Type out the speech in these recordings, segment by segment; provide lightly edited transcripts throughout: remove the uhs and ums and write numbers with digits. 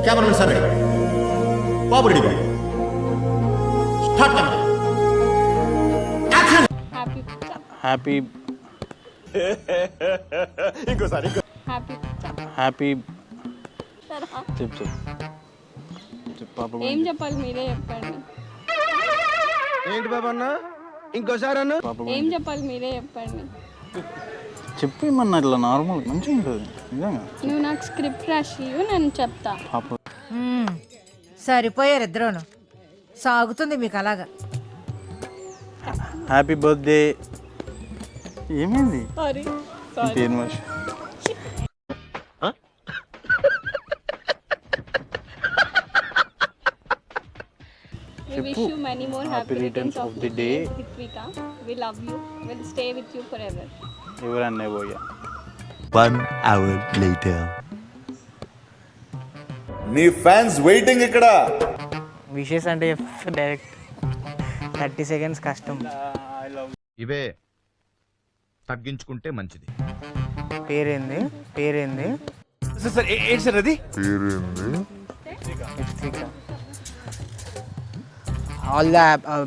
Cameraman sir ready, బాబు ready, start camera, action. Happy ఇంకోసారి happy చెప్పు పాప ఏం చెప్పాలి మీరే చెప్పండి. ఏంటి బాబా అన్న ఇంకోసారి అన్న ఏం చెప్పాలి మీరే చెప్పండి. చెప్పేమన్నా ఇట్లా నార్మల్ మంచిగా ఉంటుంది నిజంగా. నువ్వు నాకు స్క్రిప్ట్ రాసి నేను చెప్తా. పాప సరిపోయారు ఇద్దరును. సాగుతుంది మీకు అలాగా. Happy birthday. ఏమైంది సారీ పేరు మనిషి We wish you many more happy returns of the day, Ritvika. We love you. We'll stay with you forever. ఎవరన్నా పోయా. 1 hour later. నీ ఫ్యాన్స్ వెయిటింగ్ ఇక్కడ. విషెస్ అంటే డైరెక్ట్ 30 seconds కష్టం. ఇవే తగ్గించుకుంటే మంచిది. పేరేంది సార్ ఏంటి సార్ అది? Ritvika. All the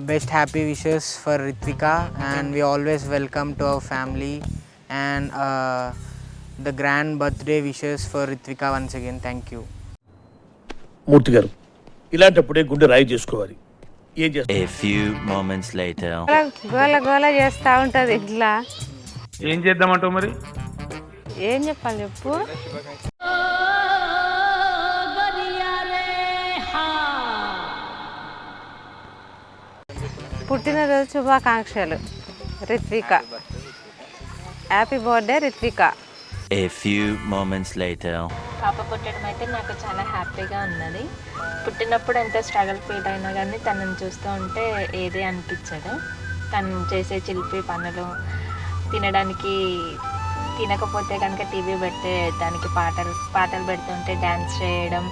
best happy wishes for Ritvika and we always welcome to our family and the grand birthday wishes for Ritvika once again. Thank you. మూర్తి గారు ఇలాంటప్పుడే గుండె రాయి చేసుకోవాలి. ఏం చేస్తారు? A few moments later. గోల చేస్తూ ఉంటుంది ఇట్లా. ఏం చేద్దామంటావు మరి? ఏం చెప్పాలి చెప్పు. పుట్టినరోజు శుభాకాంక్షలు Ritvika. Happy birthday Ritvika. A few moments later. పాప పుట్టడం అయితే నాకు చాలా హ్యాపీగా ఉన్నది. పుట్టినప్పుడు ఎంత స్ట్రగుల్ ఫీల్ అయినా కానీ తనని చూస్తూ ఉంటే ఏదే అనిపించదు. తను చేసే చిలిపి పనులు, తినడానికి తినకపోతే కనుక టీవీ పెడితే దానికి పాటలు పెడుతుంటే డ్యాన్స్ చేయడం,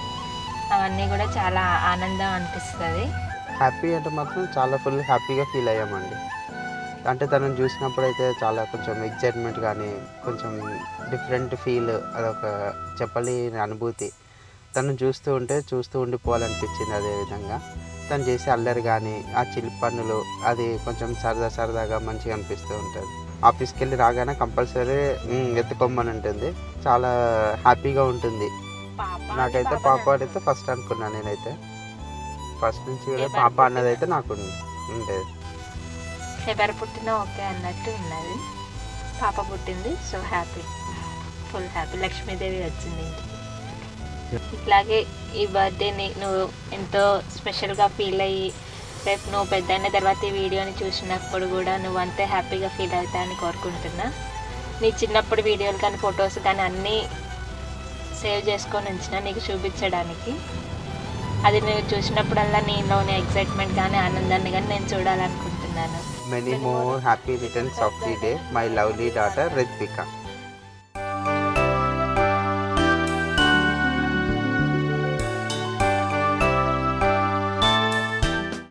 అవన్నీ కూడా చాలా ఆనందం అనిపిస్తుంది. హ్యాపీ అంటే మాత్రం చాలా ఫుల్ హ్యాపీగా ఫీల్ అయ్యామండి. అంటే తనను చూసినప్పుడు అయితే చాలా కొంచెం ఎగ్జైట్మెంట్ కానీ కొంచెం డిఫరెంట్ ఫీల్, అదొక చెప్పలేని అనుభూతి. తను చూస్తూ ఉండిపోవాలనిపించింది. అదేవిధంగా తను చేసే అల్లరి కానీ ఆ చిలిపి పనులు, అది కొంచెం సరదాగా మంచిగా అనిపిస్తూ ఉంటుంది. ఆఫీస్కి వెళ్ళి రాగానే కంపల్సరీ ఎత్తుకోమని ఉంటుంది. చాలా హ్యాపీగా ఉంటుంది. నాకైతే పాప అయితే ఫస్ట్ అనుకున్నాను. నేనైతే ఫస్ట్ నుంచి కూడా పాప అన్నది అయితే నాకు ఉండేది. ఎవరు పుట్టినా ఓకే అన్నట్టు ఉన్నది. పాప పుట్టింది, so happy, full happy. Lakshmidevi వచ్చింది ఇంటికి. ఇట్లాగే ఈ బర్త్డేని నువ్వు ఎంతో స్పెషల్గా ఫీల్ అయ్యి రేపు నువ్వు పెద్ద అయిన తర్వాత ఈ వీడియోని చూసినప్పుడు కూడా నువ్వు అంతే హ్యాపీగా ఫీల్ అవుతావని కోరుకుంటున్నా. నీ చిన్నప్పుడు వీడియోలు కానీ ఫొటోస్ కానీ అన్నీ సేవ్ చేసుకొని ఉంచిన నీకు చూపించడానికి. అది నువ్వు చూసినప్పుడల్లా నీలోని ఎక్సైట్మెంట్ కానీ ఆనందాన్ని కానీ నేను చూడాలనుకుంటున్నాను. Many more happy returns of the day my lovely daughter Ritvika.